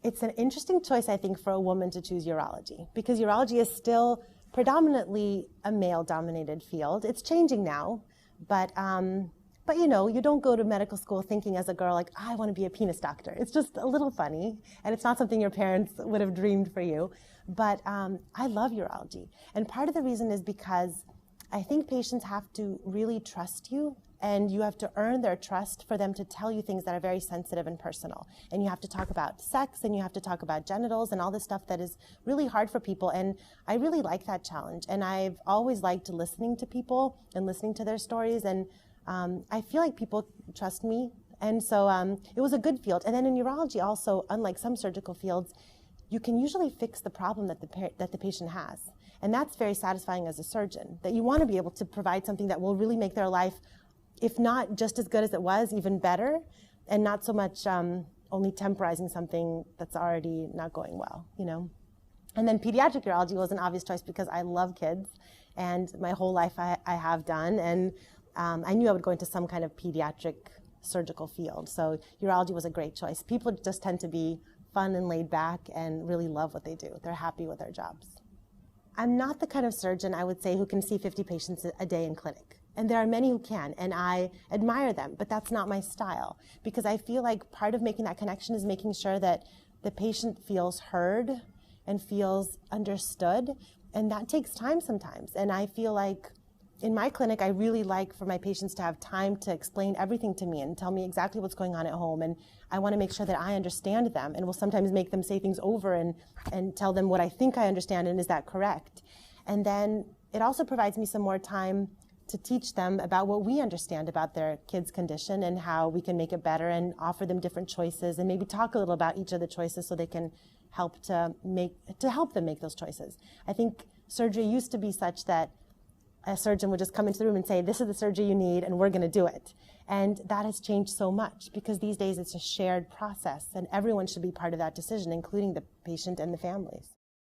It's an interesting choice, I think, for a woman to choose urology, because urology is still predominantly a male-dominated field. It's changing now, but you know, you don't go to medical school thinking as a girl, like, I want to be a penis doctor. It's just a little funny, and it's not something your parents would have dreamed for you. But I love urology. And part of the reason is because I think patients have to really trust you, and you have to earn their trust for them to tell you things that are very sensitive and personal. And you have to talk about sex, and you have to talk about genitals and all this stuff that is really hard for people. And I really like that challenge. And I've always liked listening to people and listening to their stories. And I feel like people trust me. And so it was a good field. And then in urology also, unlike some surgical fields, you can usually fix the problem that the patient has. And that's very satisfying as a surgeon, that you want to be able to provide something that will really make their life, if not just as good as it was, even better, and not so much only temporizing something that's already not going well, you know. And then pediatric urology was an obvious choice because I love kids, and my whole life I have done, and I knew I would go into some kind of pediatric surgical field. So urology was a great choice. People just tend to be fun and laid back and really love what they do. They're happy with their jobs. I'm not the kind of surgeon, I would say, who can see 50 patients a day in clinic. And there are many who can, and I admire them, but that's not my style, because I feel like part of making that connection is making sure that the patient feels heard and feels understood, and that takes time sometimes. And I feel like in my clinic, I really like for my patients to have time to explain everything to me and tell me exactly what's going on at home, and I want to make sure that I understand them, and will sometimes make them say things over and tell them what I think I understand and is that correct. And then it also provides me some more time to teach them about what we understand about their kid's condition and how we can make it better, and offer them different choices, and maybe talk a little about each of the choices so they can help help them make those choices. I think surgery used to be such that a surgeon would just come into the room and say, this is the surgery you need, and we're going to do it. And that has changed so much, because these days it's a shared process, and everyone should be part of that decision, including the patient and the families.